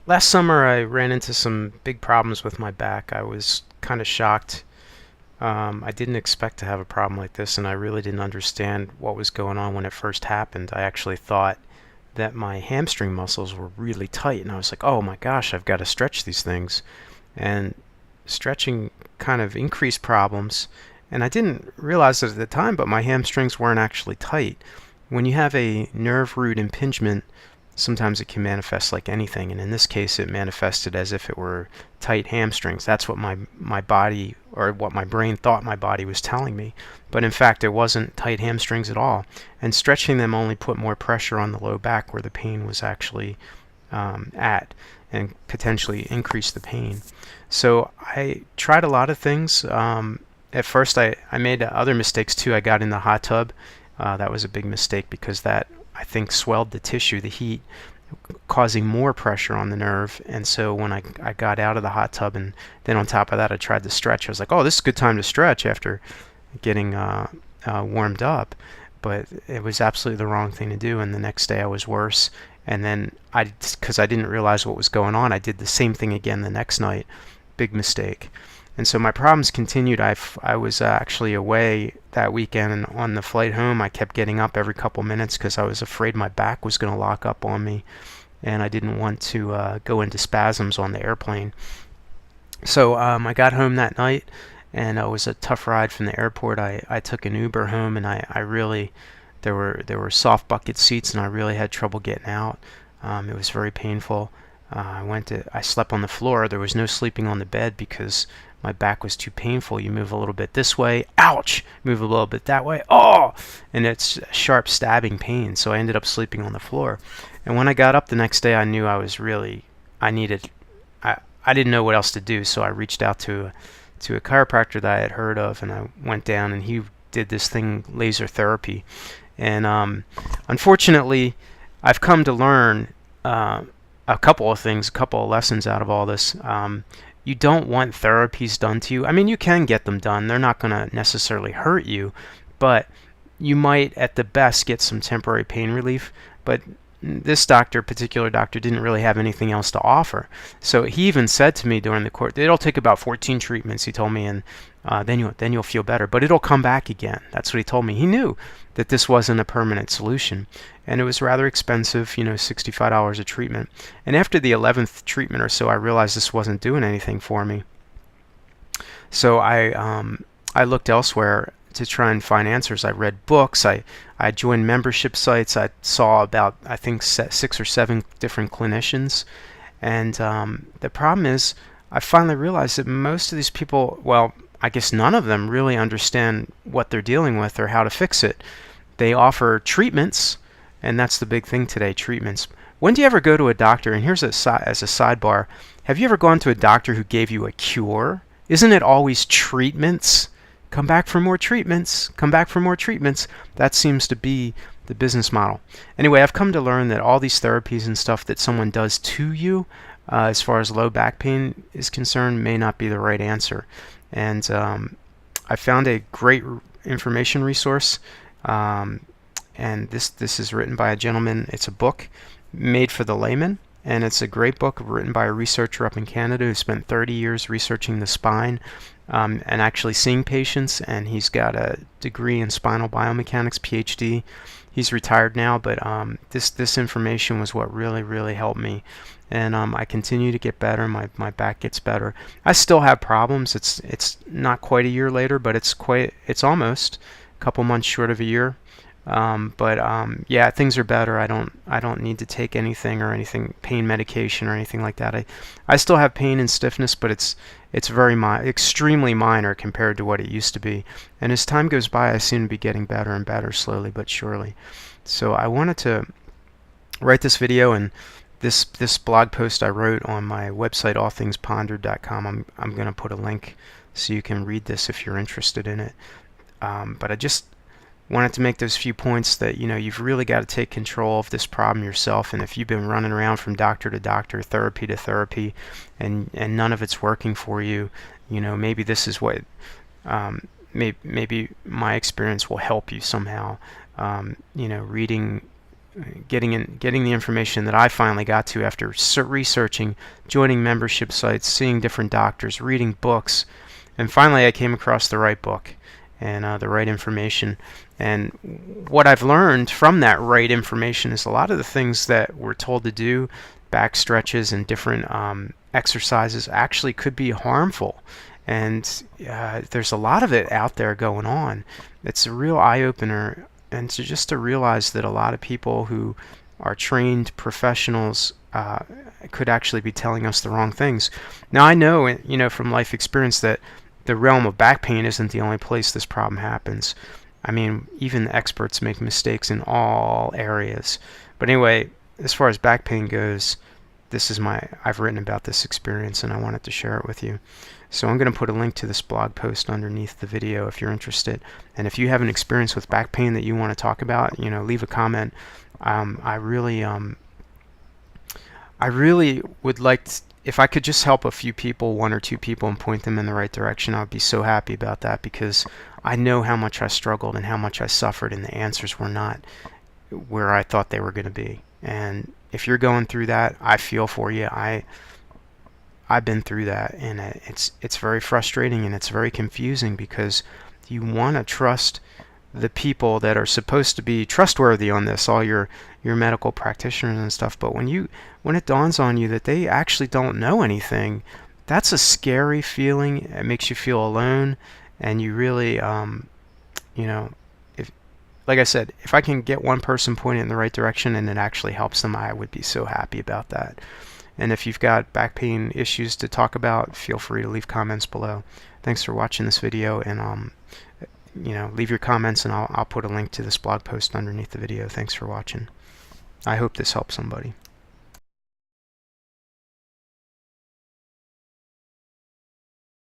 Last summer, I ran into some big problems with my back. I was kind of shocked. I didn't expect to have a problem like this, and I really didn't understand what was going on when it first happened. I actually thought that my hamstring muscles were really tight, and I was like, oh my gosh, I've got to stretch these things. And stretching kind of increased problems, and I didn't realize it at the time, but my hamstrings weren't actually tight. When you have a nerve root impingement, sometimes it can manifest like anything, and in this case it manifested as if it were tight hamstrings. That's what my body, or what my brain thought my body was telling me, but in fact it wasn't tight hamstrings at all, and stretching them only put more pressure on the low back where the pain was actually at, and potentially increase the pain. So I tried a lot of things. At first I made other mistakes too. I got in the hot tub. That was a big mistake because that, I think, swelled the tissue, the heat, causing more pressure on the nerve. And so when I got out of the hot tub, and then on top of that I tried to stretch, I was like, oh, this is a good time to stretch after getting warmed up. But it was absolutely the wrong thing to do, and the next day I was worse. And then because I didn't realize what was going on, I did the same thing again the next night. Big mistake. And so my problems continued. I was actually away that weekend, and on the flight home I kept getting up every couple minutes because I was afraid my back was going to lock up on me, and I didn't want to go into spasms on the airplane. So I got home that night, and it was a tough ride from the airport. I took an Uber home, and I really, there were soft bucket seats, and I really had trouble getting out. It was very painful. I slept on the floor. There was no sleeping on the bed because my back was too painful. You move a little bit this way, ouch! Move a little bit that way, oh! And it's sharp stabbing pain. So I ended up sleeping on the floor. And when I got up the next day, I knew I needed, I didn't know what else to do. So I reached out to a chiropractor that I had heard of, and I went down, and he did this thing, laser therapy. And unfortunately, I've come to learn a couple of things, a couple of lessons out of all this. You don't want therapies done to you. I mean, you can get them done. They're not going to necessarily hurt you, but you might, at the best, get some temporary pain relief. But this particular doctor, didn't really have anything else to offer. So he even said to me during the course, it'll take about 14 treatments, he told me, and then you'll feel better, but it'll come back again. That's what he told me. He knew that this wasn't a permanent solution, and it was rather expensive, $65 a treatment. And after the 11th treatment or so, I realized this wasn't doing anything for me. So I looked elsewhere to try and find answers. I read books. I joined membership sites. I saw about, I think, 6 or 7 different clinicians. And the problem is, I finally realized that most of these people, well, I guess none of them really understand what they're dealing with or how to fix it. They offer treatments, and that's the big thing today, treatments. When do you ever go to a doctor? And here's as a sidebar. Have you ever gone to a doctor who gave you a cure? Isn't it always treatments? Come back for more treatments. Come back for more treatments. That seems to be the business model. Anyway, I've come to learn that all these therapies and stuff that someone does to you, as far as low back pain is concerned, may not be the right answer. And I found a great information resource, and this is written by a gentleman. It's a book made for the layman, and it's a great book written by a researcher up in Canada who spent 30 years researching the spine, and actually seeing patients, and he's got a degree in spinal biomechanics, PhD. He's retired now, but this information was what really helped me, and I continue to get better. My back gets better. I still have problems. It's not quite a year later, but it's almost a couple months short of a year. Yeah, things are better. I don't need to take anything, pain medication or anything like that. I still have pain and stiffness, but it's extremely minor compared to what it used to be. And as time goes by, I seem to be getting better and better, slowly but surely. So I wanted to write this video, and this blog post I wrote on my website, allthingspondered.com. I'm going to put a link so you can read this if you're interested in it. But I just wanted to make those few points that you've really got to take control of this problem yourself. And if you've been running around from doctor to doctor, therapy to therapy, and none of it's working for you, maybe this is what maybe my experience will help you somehow. Reading getting the information that I finally got to after researching, joining membership sites, seeing different doctors, reading books, and finally I came across the right book and the right information. And what I've learned from that right information is a lot of the things that we're told to do, back stretches and different exercises, actually could be harmful. And there's a lot of it out there going on. It's a real eye-opener, and just to realize that a lot of people who are trained professionals could actually be telling us the wrong things. Now I know, from life experience that the realm of back pain isn't the only place this problem happens. I mean, even the experts make mistakes in all areas. But anyway, as far as back pain goes, I've written about this experience and I wanted to share it with you. So I'm going to put a link to this blog post underneath the video if you're interested. And if you have an experience with back pain that you want to talk about, leave a comment. I really would like if I could just help a few people, 1 or 2 people, and point them in the right direction. I would be so happy about that, because I know how much I struggled and how much I suffered, and the answers were not where I thought they were going to be. And if you're going through that, I feel for you. I've been through that, and it's very frustrating and it's very confusing, because you want to trust the people that are supposed to be trustworthy on this, all your medical practitioners and stuff. But when it dawns on you that they actually don't know anything, that's a scary feeling. It makes you feel alone, and you really, if, like I said, if I can get one person pointed in the right direction and it actually helps them, I would be so happy about that. And if you've got back pain issues to talk about, feel free to leave comments below. Thanks for watching this video, and leave your comments, and I'll put a link to this blog post underneath the video. Thanks for watching. I hope this helps somebody.